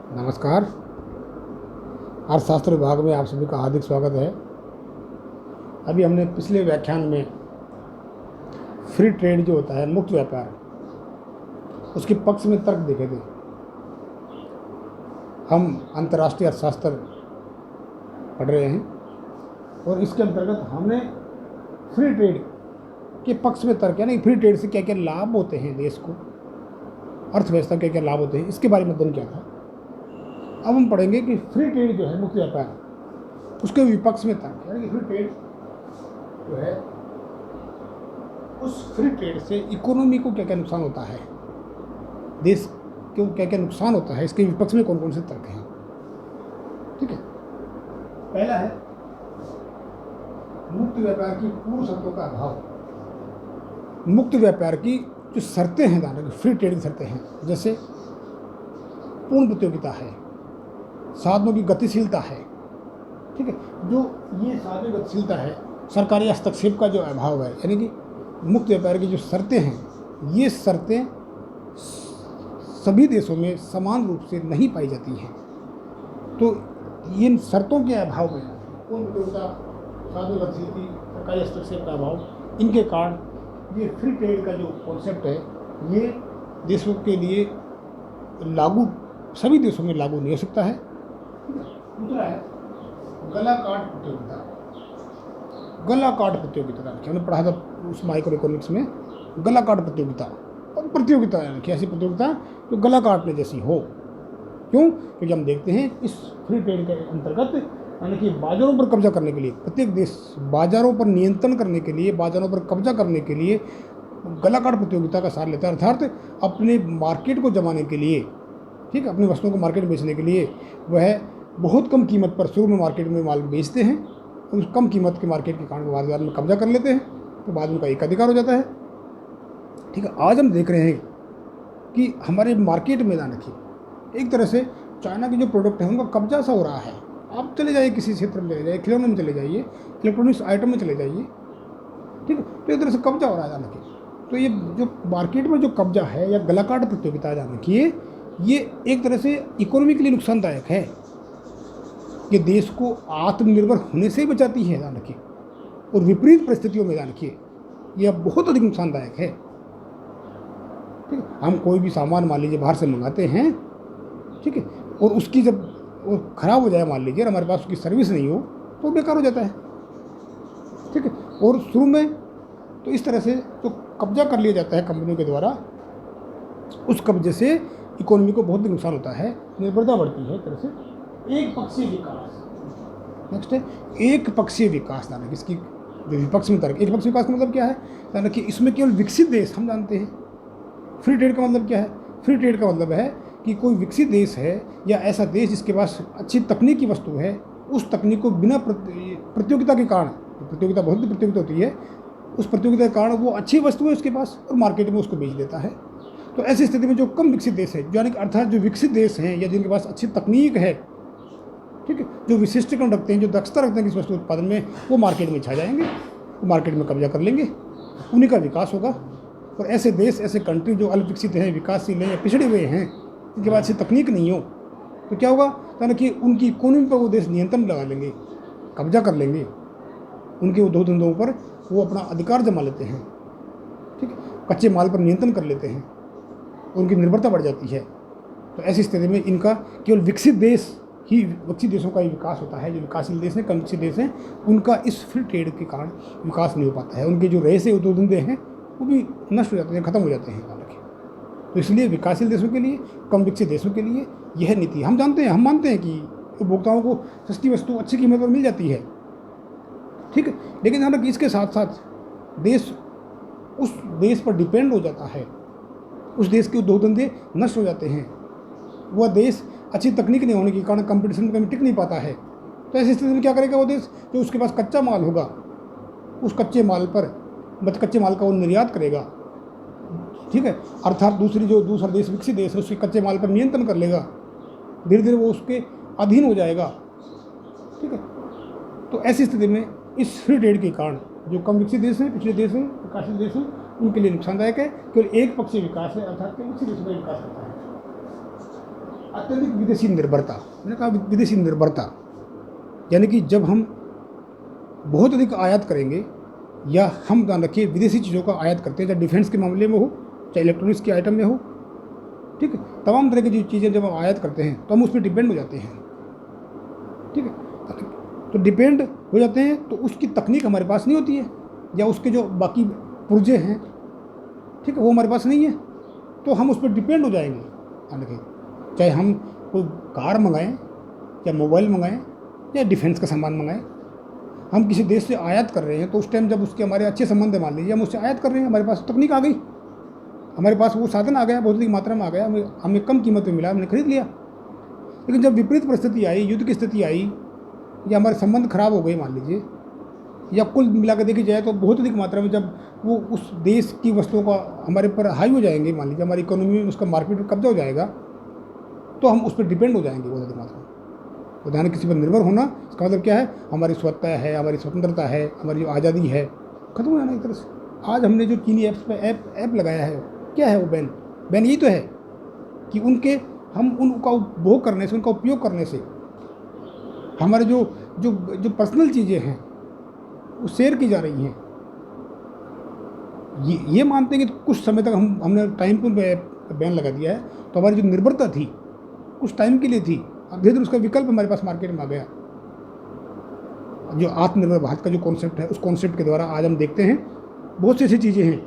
नमस्कार। अर्थशास्त्र विभाग में आप सभी का हार्दिक स्वागत है। अभी हमने पिछले व्याख्यान में फ्री ट्रेड जो होता है, मुक्त व्यापार, उसके पक्ष में तर्क देखे थे। हम अंतर्राष्ट्रीय अर्थशास्त्र पढ़ रहे हैं और इसके अंतर्गत हमने फ्री ट्रेड के पक्ष में तर्क, यानी फ्री ट्रेड से क्या क्या लाभ होते हैं देश को, अर्थव्यवस्था क्या क्या लाभ होते हैं, इसके बारे में अध्ययन किया था। अब हम पढ़ेंगे कि फ्री ट्रेड जो है, मुक्त व्यापार, उसके विपक्ष में तर्क, यानी कि फ्री ट्रेड जो है, उस फ्री ट्रेड से इकोनॉमी को क्या क्या नुकसान होता है, देश को क्या क्या नुकसान होता है, इसके विपक्ष में कौन कौन से तर्क हैं। ठीक है, पहला है मुक्त व्यापार की पूर्व शर्तों का अभाव। मुक्त व्यापार की जो शर्तें हैं, दाना फ्री ट्रेड की शर्तें हैं, जैसे पूर्ण प्रतियोगिता है, साधनों की गतिशीलता है। ठीक है, जो ये साधनों की गतिशीलता है, सरकारी हस्तक्षेप का जो अभाव है, यानी कि मुक्त व्यापार की जो शर्तें हैं, ये शर्तें सभी देशों में समान रूप से नहीं पाई जाती हैं। तो इन शर्तों के अभाव में पूर्ण प्रतियोगिता, साधनों की गतिशीलता, सरकारी हस्तक्षेप का अभाव, इनके कारण ये फ्री ट्रेड का जो कॉन्सेप्ट है, ये देशों के लिए लागू, सभी देशों में लागू नहीं हो सकता है। दूसरा है गला काट प्रतियोगिता। गला काट प्रतियोगिता हमने पढ़ा था उस माइक्रो इकोनॉमिक्स में, गला काट प्रतियोगिता। और प्रतियोगिता यानी कि ऐसी प्रतियोगिता जो गला काटने जैसी हो। क्यों? क्योंकि हम देखते हैं इस फ्री ट्रेड के अंतर्गत, यानी कि बाजारों पर कब्जा करने के लिए, प्रत्येक देश बाजारों पर नियंत्रण करने के लिए, बाजारों पर कब्जा करने के लिए गला काट प्रतियोगिता का सहारा लेता है। अर्थात अपने मार्केट को जमाने के लिए, ठीक है, अपनी वस्तुओं को मार्केट में बेचने के लिए वह बहुत कम कीमत पर शुरू में मार्केट में माल बेचते हैं, उस कम कीमत के मार्केट के कारण बाजार में कब्जा कर लेते हैं, तो बाद में उनका एक अधिकार हो जाता है। ठीक है, आज हम देख रहे हैं कि हमारे मार्केट में दान रखिए, एक तरह से चाइना के जो प्रोडक्ट हैं उनका कब्जा सा हो रहा है। आप चले जाइए, किसी क्षेत्र में चले जाइए, खिलौने में चले जाइए, इलेक्ट्रॉनिक्स आइटम में चले जाइए, ठीक है, तो एक तरह से कब्जा हो रहा है दान रखिए। तो ये जो मार्केट में जो कब्जा है या गलाकाट प्रतियोगिता दान रखिए, ये एक तरह से इकोनॉमी के लिए नुकसानदायक है। ये देश को आत्मनिर्भर होने से ही बचाती है ध्यान रखिए, और विपरीत परिस्थितियों में ध्यान रखिए यह बहुत अधिक नुकसानदायक है। ठीक है, हम कोई भी सामान मान लीजिए बाहर से मंगाते हैं, ठीक है, और उसकी जब वो खराब हो जाए मान लीजिए, और हमारे पास उसकी सर्विस नहीं हो, तो बेकार हो जाता है। ठीक है, और शुरू में तो इस तरह से तो कब्जा कर लिया जाता है कंपनियों के द्वारा, उस कब्जे से इकोनॉमी को बहुत नुकसान होता है, निर्भरता बढ़ती है। एक तरह से एक पक्षीय विकास। नेक्स्ट है एक पक्षीय विकास, यानी इसकी विपक्ष में तर्क। एक पक्षीय विकास का मतलब क्या है, यानी कि इसमें केवल विकसित देश, हम जानते हैं फ्री ट्रेड का मतलब क्या है। फ्री ट्रेड का मतलब है कि कोई विकसित देश है या ऐसा देश जिसके पास अच्छी तकनीकी वस्तु है, उस तकनीक को बिना प्रतियोगिता के कारण, प्रतियोगिता बहुत प्रतियोगिता होती है, उस प्रतियोगिता के कारण वो अच्छी वस्तु है उसके पास और मार्केट में उसको बेच देता है। तो ऐसी स्थिति में जो कम विकसित देश है, यानी कि अर्थात जो विकसित देश हैं या जिनके पास अच्छी तकनीक है, ठीक है, जो विशिष्टकरण रखते हैं, जो दक्षता रखते हैं किसी वस्तु उत्पादन में, वो मार्केट में छा जाएंगे, वो मार्केट में कब्जा कर लेंगे, उन्हीं का विकास होगा। और ऐसे देश, ऐसे कंट्री जो अल्प विकसित हैं, विकासशील हैं या पिछड़े हुए हैं, जिनके पास अच्छी तकनीक नहीं हो, तो क्या होगा, यानी कि उनकी इकोनॉमी पर वो देश नियंत्रण लगा लेंगे, कब्जा कर लेंगे, उनके उद्योग धंधों पर वो अपना अधिकार जमा लेते हैं। ठीक है, कच्चे माल पर नियंत्रण कर लेते हैं, उनकी निर्भरता बढ़ जाती है। तो ऐसी स्थिति में इनका केवल विकसित देश ही, विकसित देशों का ही विकास होता है। जो विकासशील देश हैं, कम विकसित देश हैं, उनका इस फ्री ट्रेड के कारण विकास नहीं हो पाता है। उनके जो रहे से उद्योग धंधे हैं वो भी नष्ट हो जाते हैं, खत्म हो जाते हैं। तो इसलिए विकासशील देशों के लिए, कम विकसित देशों के लिए यह नीति, हम जानते हैं, हम मानते हैं कि उपभोक्ताओं को सस्ती वस्तु अच्छी कीमत पर मिल जाती है, ठीक है, लेकिन हालांकि इसके साथ साथ देश उस देश पर डिपेंड हो जाता है, उस देश के उद्योग धंधे नष्ट हो जाते हैं, वह देश अच्छी तकनीक नहीं होने के कारण कंपटीशन में टिक नहीं पाता है। तो ऐसी स्थिति में क्या करेगा वो देश, जो उसके पास कच्चा माल होगा, उस कच्चे माल का वो निर्यात करेगा। ठीक है, अर्थात दूसरा देश, विकसित देश है, उसके कच्चे माल पर नियंत्रण कर लेगा, धीरे धीरे वो उसके अधीन हो जाएगा। ठीक है, तो ऐसी स्थिति में इस फ्री ट्रेड के कारण जो कम विकसित देश हैं, पिछले देश हैं, विकासशील देश हैं, उनके लिए नुकसानदायक है। केवल एक पक्षीय विकास है, अर्थात विकसित देशों का विकास करता है। अत्यधिक विदेशी निर्भरता, मैंने कहा विदेशी निर्भरता, यानी कि जब हम बहुत अधिक आयात करेंगे या हम ध्यान रखिए विदेशी चीज़ों का आयात करते हैं, चाहे डिफेंस के मामले में हो, चाहे इलेक्ट्रॉनिक्स के आइटम में हो, ठीक है, तमाम तरह की जो चीज़ें जब हम आयात करते हैं तो हम उस पर डिपेंड हो जाते हैं, ठीक है। तो डिपेंड हो जाते हैं तो उसकी तकनीक हमारे पास नहीं होती है, या उसके जो बाकी पुर्जे हैं, ठीक है, वो हमारे पास नहीं है, तो हम उस पर डिपेंड हो जाएंगे। ध्यान रखिए, चाहे हम कोई कार मंगाएं या मोबाइल मंगाएं या डिफेंस का सामान मंगाएं, हम किसी देश से आयात कर रहे हैं तो उस टाइम जब उसके हमारे अच्छे संबंध है, मान लीजिए हम उससे आयात कर रहे हैं, हमारे पास तकनीक आ गई, हमारे पास वो साधन आ गया, बहुत अधिक मात्रा में आ गया, हमें कम कीमत में मिला, हमने खरीद लिया। लेकिन जब विपरीत परिस्थिति आई, युद्ध की स्थिति आई, या हमारे संबंध खराब हो गए मान लीजिए, या कुल मिला कर देखी जाए तो बहुत अधिक मात्रा में जब वो उस देश की वस्तुओं का हमारे पर हाई हो जाएंगे, मान लीजिए हमारी इकोनॉमी में उसका मार्केट में कब्जा हो जाएगा, तो हम उस पर डिपेंड हो जाएंगे बहुत अधिक मात्रा में। तो ध्यान किसी पर निर्भर होना, इसका मतलब क्या है, हमारी स्वतंत्रता है, हमारी स्वतंत्रता है, हमारी जो आज़ादी है, खत्म हो जाना एक तरह से। आज हमने जो चीनी ऐप्स पर ऐप लगाया है, क्या है वो बैन यही तो है कि हम उनका उपभोग करने से, उनका उपयोग करने से हमारे जो जो जो पर्सनल चीज़ें हैं वो शेयर की जा रही हैं। ये मानते हैं कि कुछ समय तक हमने टाइम पर बैन लगा दिया है, तो हमारी जो निर्भरता थी कुछ टाइम के लिए थी, अब धीरे धीरे उसका विकल्प हमारे पास मार्केट में आ गया। जो आत्मनिर्भर भारत का जो कॉन्सेप्ट है, उस कॉन्सेप्ट के द्वारा आज हम देखते हैं बहुत सी ऐसी चीज़ें हैं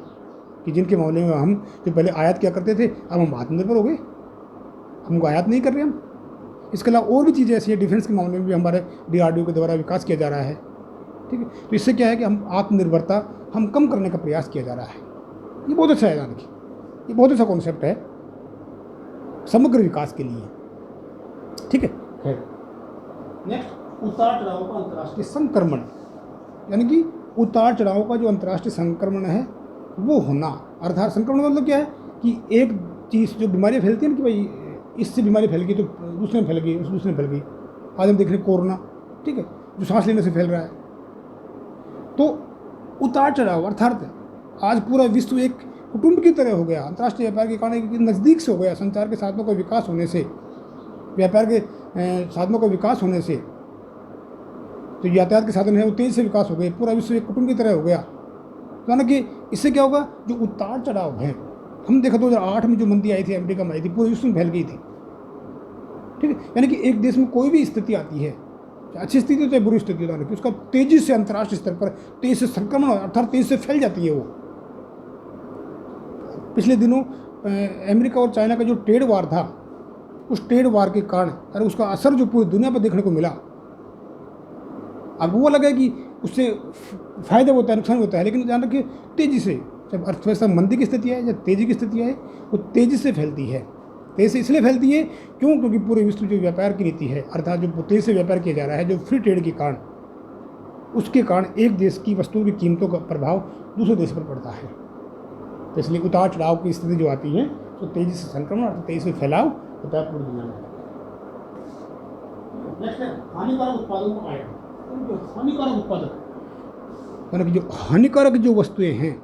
कि जिनके मामले में हम जो पहले आयात किया करते थे, अब हम आत्मनिर्भर हो गए, हमको आयात नहीं कर रहे हम। इसके अलावा और भी चीज़ें ऐसी हैं, डिफेंस के मामले में भी हमारे DRDO के द्वारा विकास किया जा रहा है, ठीक है। तो इससे क्या है कि हम आत्मनिर्भरता हम कम करने का प्रयास किया जा रहा है। ये बहुत अच्छा है, यानी कि ये बहुत अच्छा कॉन्सेप्ट है समग्र विकास के लिए, ठीक है। नेक्स्ट, उतार चढ़ाव का अंतर्राष्ट्रीय संक्रमण, यानी कि उतार चढ़ाव का जो अंतर्राष्ट्रीय संक्रमण है वो होना। अर्थात संक्रमण मतलब क्या है कि एक चीज़ जो बीमारियाँ फैलती हैं कि भाई इससे बीमारी फैल गई तो दूसरे में फैल गई, उस दूसरे में फैल गई। आज हम देख रहे हैं कोरोना, ठीक है, जो सांस लेने से फैल रहा है। तो उतार चढ़ाव अर्थात आज पूरा विश्व एक कुटुंब की तरह हो गया, अंतर्राष्ट्रीय व्यापार के कारण नज़दीक से हो गया। संचार के साधनों का विकास होने से, व्यापार के साधनों का विकास होने से, तो यातायात के साधन है वो तेज़ से विकास हो गए, पूरा विश्व एक कुटुंब की तरह हो गया। तो यानी कि इससे क्या होगा, जो उतार चढ़ाव है, हम देखा 2008 में जो मंदी आई थी, अमेरिका में आई थी, पूरे विश्व में फैल गई थी, ठीक है। यानी कि एक देश में कोई भी स्थिति आती है, अच्छी स्थिति हो चाहे बुरी स्थिति हो, कि उसका तेजी से अंतर्राष्ट्रीय स्तर पर तेजी से संक्रमण अर्थात तेजी से फैल जाती है वो। पिछले दिनों अमेरिका और चाइना का जो ट्रेड वार था, उस ट्रेड वार के कारण अरे उसका असर जो पूरी दुनिया पर देखने को मिला, अब वो लगा कि उससे फायदा होता है, नुकसान होता है, लेकिन ध्यान रखिए तेजी से, जब अर्थव्यवस्था मंदी की स्थिति है या तेजी की स्थिति है, वो तेजी से फैलती है। तेजी से इसलिए फैलती है क्यों, क्योंकि पूरे विश्व जो व्यापार की नीति है, अर्थात जो तेजी से व्यापार किया जा रहा है, जो फ्री ट्रेड के कारण, उसके कारण एक देश की वस्तुओं की कीमतों का प्रभाव दूसरे देश पर पड़ता है। तो इसलिए उतार चढ़ाव की स्थिति जो आती है तो तेजी से संक्रमण और तेजी से फैलाव होता है पूरी दुनिया में। नेक्स्ट है हानिकारक उत्पादों का आयात। हानिकारक उत्पादक यानी कि जो हानिकारक जो वस्तुएं हैं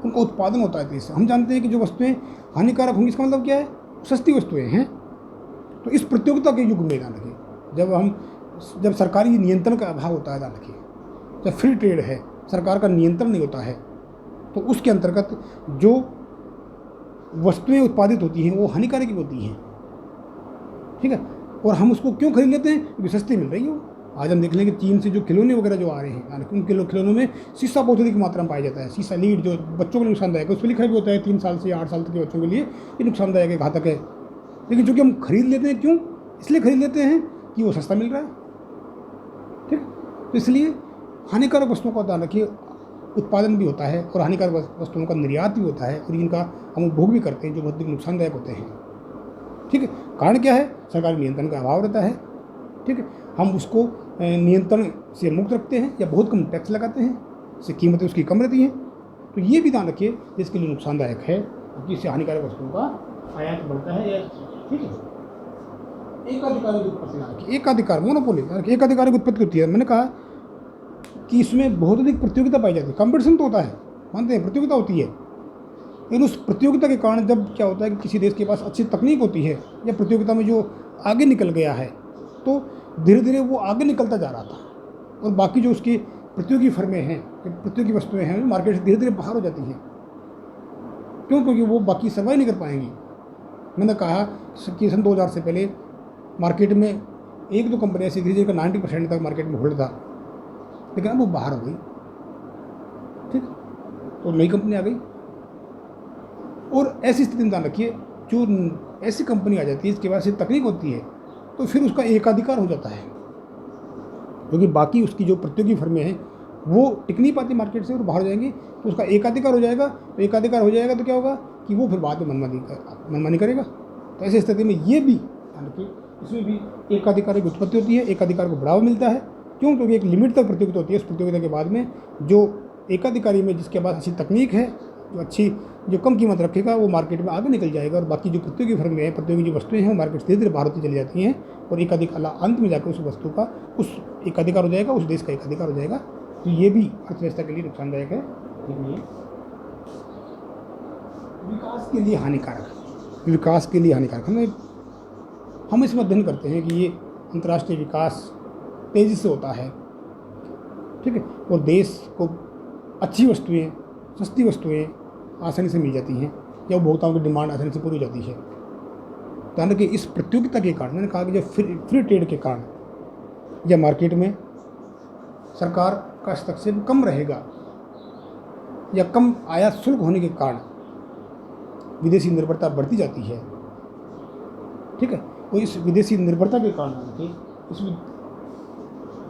उनका उत्पादन होता है तेजी से। हम जानते हैं कि जो वस्तुएं हानिकारक होंगी, इसका मतलब क्या है, सस्ती वस्तुएं हैं। तो इस प्रतियोगिता के युग में ध्यान रखिए, जब सरकारी नियंत्रण का अभाव होता है, ध्यान रखिए, जब फ्री ट्रेड है, सरकार का नियंत्रण नहीं होता है, तो उसके अंतर्गत जो वस्तुएं उत्पादित होती हैं वो हानिकारक होती हैं, ठीक है। और हम उसको क्यों खरीद लेते हैं, क्योंकि सस्ती मिल रही हो। आज हम देख लेंगे चीन से जो खिलौने वगैरह जो आ रहे हैं, यानी उन खिलौनों में शीशा बहुत अधिक मात्रा में पाया जाता है। शीशा लीड जो बच्चों के लिए नुकसानदायक है, उस पर लिखा भी होता है 3 साल से 8 साल तक के बच्चों के लिए ये नुकसानदायक है, घातक है। लेकिन चूँकि हम खरीद लेते हैं, क्यों, इसलिए खरीद लेते हैं कि वो सस्ता मिल रहा है, ठीक। तो इसलिए हानिकारक वस्तुओं का ध्यान रखिए, उत्पादन भी होता है और हानिकारक वस्तुओं का निर्यात भी होता है, और इनका हम उपभोग भी करते हैं जो बहुत नुकसानदायक होते हैं, ठीक है। कारण क्या है, सरकारी नियंत्रण का अभाव रहता है, ठीक है। हम उसको नियंत्रण से मुक्त रखते हैं या बहुत कम टैक्स लगाते हैं, इससे कीमतें उसकी कम रहती हैं। तो ये भी ध्यान रखिए जिसके लिए नुकसानदायक है, क्योंकि इससे हानिकारक वस्तुओं का आयात बढ़ता है, ठीक है। एकाधिकार उत्पत्ति ना रखिए, एकाधिकार मोनोपोली, एकाधिकार की उत्पत्ति होती है। मैंने कहा कि इसमें बहुत अधिक प्रतियोगिता पाई जाती है, कंपटीशन तो होता है, मानते हैं प्रतियोगिता होती है, लेकिन उस प्रतियोगिता के कारण जब क्या होता है कि किसी देश के पास अच्छी तकनीक होती है या प्रतियोगिता में जो आगे निकल गया है, तो धीरे धीरे वो आगे निकलता जा रहा था और बाकी जो उसकी प्रतियोगी फर्में हैं, प्रतियोगी वस्तुएं हैं, मार्केट से धीरे धीरे बाहर हो जाती हैं। क्यों? क्योंकि वो बाकी सर्वाइव नहीं कर पाएंगी। मैंने कहा कि सन 2000 से पहले मार्केट में एक दो कंपनी ऐसी थी जिनका 90% तक मार्केट में होल्ड था, लेकिन अब वो बाहर हो गई। ठीक, तो नई कंपनी आ गई और ऐसी स्थिति में ध्यान रखिए, जो ऐसी कंपनी आ जाती है इसके पास तकनीक होती है तो फिर उसका एकाधिकार हो जाता है, क्योंकि बाकी उसकी जो प्रतियोगी फर्में हैं वो टिक नहीं पाती मार्केट से और बाहर जाएंगी, तो उसका एकाधिकार हो जाएगा। तो एकाधिकार हो जाएगा तो क्या होगा कि वो फिर बाद में मनमानी करेगा। तो ऐसी स्थिति में ये भी हालांकि इसमें भी एकाधिकार की उत्पत्ति होती है, एकाधिकार को बढ़ावा मिलता है। क्यों? क्योंकि एक लिमिट तक प्रतियोगिता होती है, उस प्रतियोगिता के बाद में जो एकाधिकारी में जिसके पास अच्छी तकनीक है, जो कम कीमत रखेगा, वो मार्केट में आगे निकल जाएगा और बाकी जो प्रतियोगी फर्में हैं, प्रतियोगी जो वस्तुएं हैं, वो मार्केट से धीरे धीरे बाहर होती चली जाती हैं और एकाधिकार अंत में जाकर उस वस्तु का उस एकाधिकार हो जाएगा, उस देश का एकाधिकार हो जाएगा। तो ये भी अर्थव्यवस्था के लिए नुकसानदायक है, विकास के लिए हानिकारक। विकास के लिए हानिकारक हम इसमें अध्ययन करते हैं कि ये अंतर्राष्ट्रीय विकास तेज़ी से होता है, ठीक है, और देश को अच्छी वस्तुएं, सस्ती वस्तुएं आसानी से मिल जाती हैं या उपभोक्ताओं की डिमांड आसानी से पूरी हो जाती है। ध्यान रखिए, इस प्रतियोगिता के कारण, मैंने कहा कि जब फ्री ट्रेड के कारण या मार्केट में सरकार का हस्तक्षेप कम रहेगा या कम आयात शुल्क होने के कारण विदेशी निर्भरता बढ़ती जाती है। ठीक है, और इस विदेशी निर्भरता के कारण इसमें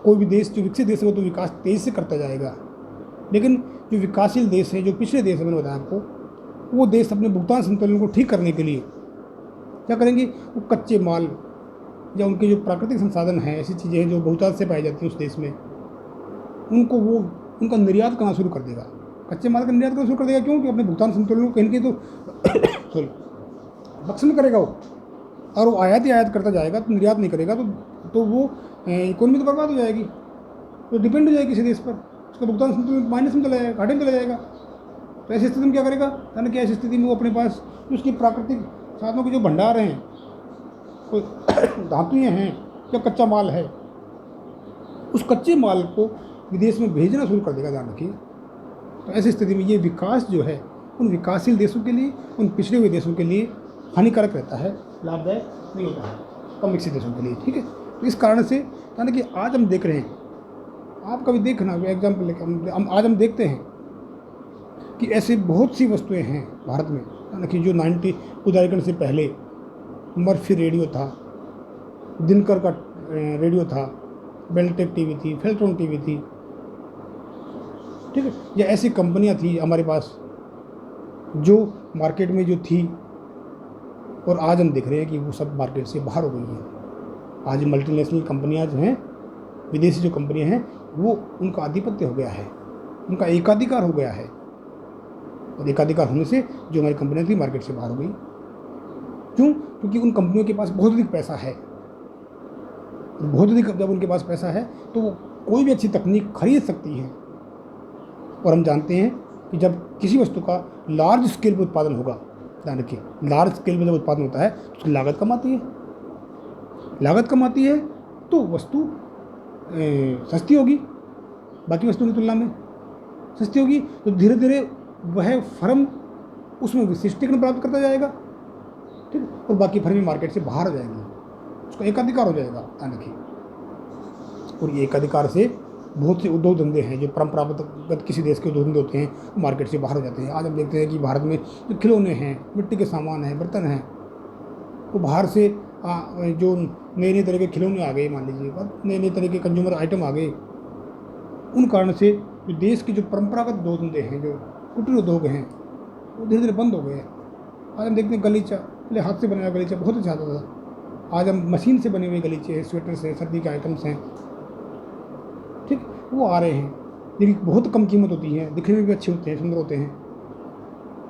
कोई भी देश जो विकसित देश है वो तो विकास तेज़ी से करता जाएगा, लेकिन जो विकासशील देश है, जो पिछले देश है, मैंने बताया आपको, वो देश अपने भुगतान संतुलन को ठीक करने के लिए क्या करेंगे, वो कच्चे माल या उनके जो प्राकृतिक संसाधन हैं, ऐसी चीज़ें हैं जो बहुतायत से पाई जाती हैं उस देश में, उनका निर्यात करना शुरू कर देगा। कच्चे माल का निर्यात करना शुरू कर देगा। क्यों? कि अपने भुगतान संतुलन को कहीं कहीं तो लक्षण करेगा वो। और वो आयात ही आयात करता जाएगा तो निर्यात नहीं करेगा तो वो इकोनॉमी तो बर्बाद हो जाएगी, तो डिपेंड हो जाएगी किसी देश पर, उसका भुगतान संतुलन माइनस में चला जाएगा, घाटे में चला जाएगा। तो ऐसी स्थिति में क्या करेगा, यानी कि ऐसी स्थिति में वो अपने पास उसकी प्राकृतिक साधनों के जो भंडार हैं, कोई धातुएँ हैं या कच्चा माल है, उस कच्चे माल को विदेश में भेजना शुरू कर देगा। ध्यान रखिए, तो ऐसी स्थिति में ये विकास जो है उन विकासशील देशों के लिए, उन पिछड़े हुए देशों के लिए हानिकारक रहता है, लाभदायक नहीं होता है कम विकसित देशों के लिए। ठीक है, तो इस कारण से यानी कि आज हम देख रहे हैं, आप कभी देखना एग्जाम्पल लेकर आज हम देखते हैं कि ऐसे बहुत सी वस्तुएं हैं भारत में, यानी कि जो 90 उदारीकरण से पहले मर्फी रेडियो था, दिनकर का रेडियो था, बेल्टेक टीवी थी, फेल्ट्रॉन टीवी थी, ठीक है, या ऐसी कंपनियां थी हमारे पास जो मार्केट में जो थी, और आज हम देख रहे हैं कि वो सब मार्केट से बाहर हो गई हैं। आज मल्टीनेशनल कंपनियां जो हैं, विदेशी जो कंपनियां हैं, वो उनका आधिपत्य हो गया है, उनका एकाधिकार हो गया है, और एकाधिकार होने से जो हमारी कंपनियां थी मार्केट से बाहर हो गई। क्यों? क्योंकि उन कंपनियों के पास बहुत अधिक पैसा है, बहुत अधिक, जब उनके पास पैसा है तो वो कोई भी अच्छी तकनीक खरीद सकती हैं। और हम जानते हैं कि जब किसी वस्तु का लार्ज स्केल पर उत्पादन होगा, ध्यान रखिए, लार्ज स्केल में जब उत्पादन होता है तो उसकी लागत कम आती है, लागत कम आती है तो वस्तु सस्ती होगी, बाकी वस्तुओं की तुलना में सस्ती होगी, तो धीरे धीरे वह फर्म उसमें विशिष्टीकरण प्राप्त करता जाएगा, ठीक है, और बाकी फर्में मार्केट से बाहर हो जाएंगी, उसका एकाधिकार हो जाएगा, ध्यान रखिए। और ये एकाधिकार से बहुत से उद्योग धंधे हैं जो परंपरागत किसी देश के उद्योग धंधे होते हैं, वो मार्केट से बाहर हो जाते हैं। आज हम देखते हैं कि भारत में जो खिलौने हैं, मिट्टी के सामान हैं, बर्तन हैं, वो बाहर से जो नए नए तरह के खिलौने आ गए, मान लीजिए, नए नए तरह के कंज्यूमर आइटम आ गए, उन कारण से जो देश के जो परंपरागत उद्योग धंधे हैं, जो कुटीर उद्योग हैं, वो धीरे धीरे बंद हो गए। आज हम देखते हैं गलीचा, पहले हाथ से बनाया गलीचा बहुत अच्छा आता था, आज हम मशीन से बने हुए गलीचे हैं, स्वेटर्स हैं, सर्दी के आइटम्स हैं, ठीक, वो आ रहे हैं, जिनकी बहुत कम कीमत होती है, दिखने में भी अच्छे होते हैं, सुंदर होते हैं।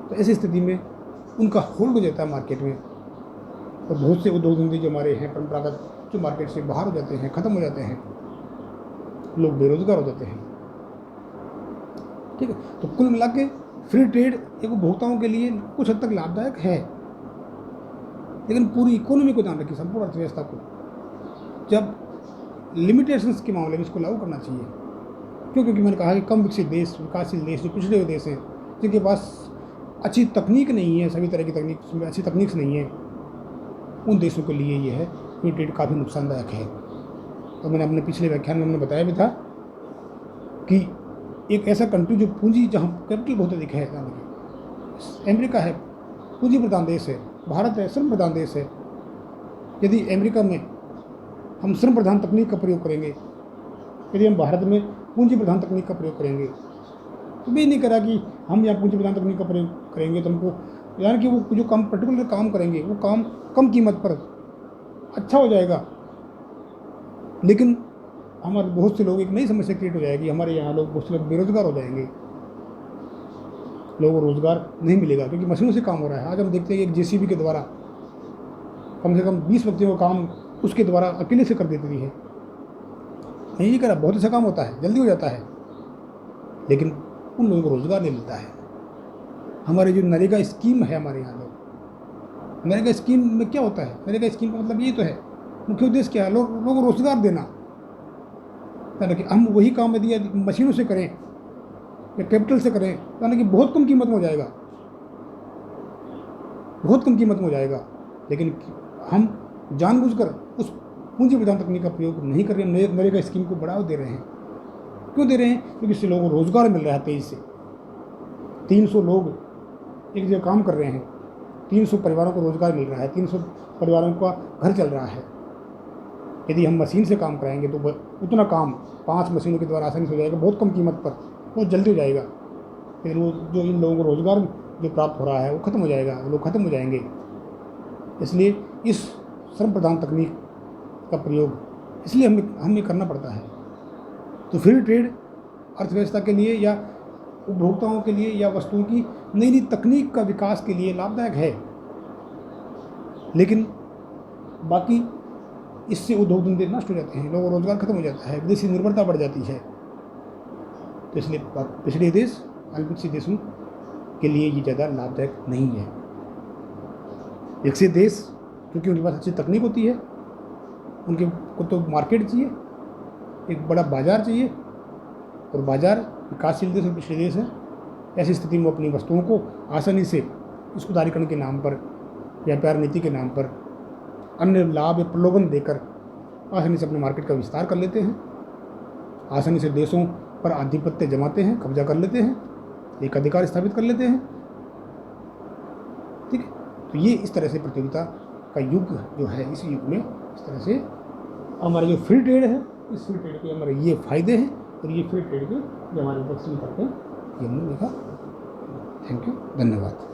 तो ऐसी स्थिति में उनका होल्ड हो जाता है मार्केट में, और बहुत से उद्योग धंधे जो हमारे हैं परंपरागत, जो मार्केट से बाहर हो जाते हैं, ख़त्म हो जाते हैं, लोग बेरोजगार हो जाते हैं। ठीक है, तो कुल मिला के फ्री ट्रेड एक उपभोक्ताओं के लिए कुछ हद तक लाभदायक है, लेकिन पूरी इकोनॉमी को ध्यान रखिए, संपूर्ण अर्थव्यवस्था को जब लिमिटेशंस के मामले में इसको लागू करना चाहिए। क्यों? क्योंकि मैंने कहा कि कम विकसित देश, विकासशील देश, जो पिछड़े हुए देश हैं, जिनके पास अच्छी तकनीक नहीं है, सभी तरह की तकनीक में अच्छी तकनीक नहीं है, उन देशों के लिए ये है फ्री ट्रेड काफ़ी नुकसानदायक है। तो मैंने अपने पिछले व्याख्यान में मैंने बताया भी था कि एक ऐसा कंट्री जो पूंजी, जहाँ कैपिटल बहुत अधिक है, अमेरिका है, पूंजी प्रधान देश है, भारत है, श्रम प्रधान देश है। यदि अमेरिका में हम श्रम प्रधान तकनीक का प्रयोग करेंगे, यदि हम भारत में पूंजी प्रधान तकनीक का प्रयोग करेंगे, तो भी नहीं करा कि हम यहाँ पूंजी प्रधान तकनीक का प्रयोग करेंगे तो हमको, यानी कि वो जो काम पर्टिकुलर काम करेंगे वो काम कम कीमत पर अच्छा हो जाएगा, लेकिन हमारे बहुत से लोग, एक नई समस्या क्रिएट हो जाएगी, हमारे यहाँ लोग, बहुत से लोग बेरोजगार हो जाएंगे, लोगों को रोज़गार नहीं मिलेगा क्योंकि मशीनों से काम हो रहा है। आज हम देखते हैं कि एक जेसीबी के द्वारा कम से कम 20 व्यक्तियों का काम उसके द्वारा अकेले से कर देती है। नहीं करा, बहुत अच्छा काम होता है, जल्दी हो जाता है, लेकिन उन लोगों को रोज़गार नहीं मिलता है। हमारे जो नरेगा स्कीम है, हमारे यहाँ लोग, नरेगा स्कीम में क्या होता है? नरेगा स्कीम का मतलब ये तो है, मुख्य उद्देश्य क्या है? लोगों को रोज़गार देना। यानी कि हम वही काम यदि मशीनों से करें या कैपिटल से करें, यानी कि बहुत कम कीमत में हो जाएगा, बहुत कम कीमत में हो जाएगा, लेकिन हम जानबूझकर उस पूंजी प्रधान तकनीक का प्रयोग नहीं कर रहे हैं, नरेगा स्कीम को बढ़ावा दे रहे हैं। क्यों दे रहे हैं? क्योंकि इससे लोगों को रोज़गार मिल रहा है तेज़ी से। 300 लोग एक जगह काम कर रहे हैं, 300 परिवारों को रोज़गार मिल रहा है, 300 परिवारों का घर चल रहा है। यदि हम मशीन से काम कराएंगे तो उतना काम 5 मशीनों के द्वारा आसानी से हो जाएगा, बहुत कम कीमत पर, बहुत जल्दी हो जाएगा। फिर वो जो इन लोगों को रोज़गार जो प्राप्त हो रहा है वो ख़त्म हो जाएगा, वो लोग ख़त्म हो जाएंगे। इसलिए इस श्रम प्रधान तकनीक का प्रयोग इसलिए हमें करना पड़ता है। तो फ्री ट्रेड अर्थव्यवस्था के लिए या उपभोक्ताओं के लिए या वस्तुओं की नई नई तकनीक का विकास के लिए लाभदायक है, लेकिन बाकी इससे उद्योग धंधे नष्ट हो जाते हैं, लोगों को रोज़गार खत्म हो जाता है, विदेशी निर्भरता बढ़ जाती है। तो इसलिए पिछड़े देश, अल्पविकसित देशों के लिए ये ज़्यादा लाभदायक नहीं है। विकसित देश, क्योंकि उनके पास अच्छी तकनीक होती है, उनके को तो मार्केट चाहिए, एक बड़ा बाज़ार चाहिए, और बाज़ार विकासशील देश और पिछड़े देश है। ऐसी स्थिति में अपनी वस्तुओं को आसानी से इस उदारीकरण के नाम पर, व्यापार नीति के नाम पर, अन्य लाभ या प्रलोभन देकर आसानी से अपने मार्केट का विस्तार कर लेते हैं, आसानी से देशों पर आधिपत्य जमाते हैं, कब्जा कर लेते हैं, एक अधिकार स्थापित कर लेते हैं। ठीक है, तो ये इस तरह से प्रतियोगिता का युग जो है, इस युग में इस तरह से हमारा जो फ्री ट्रेड है, इस फ्री ट्रेड के हमारे ये फ़ायदे हैं, और ये फ्री ट्रेड के जो हमारे ऊपर करते हैं, ये हमने देखा। थैंक यू, धन्यवाद।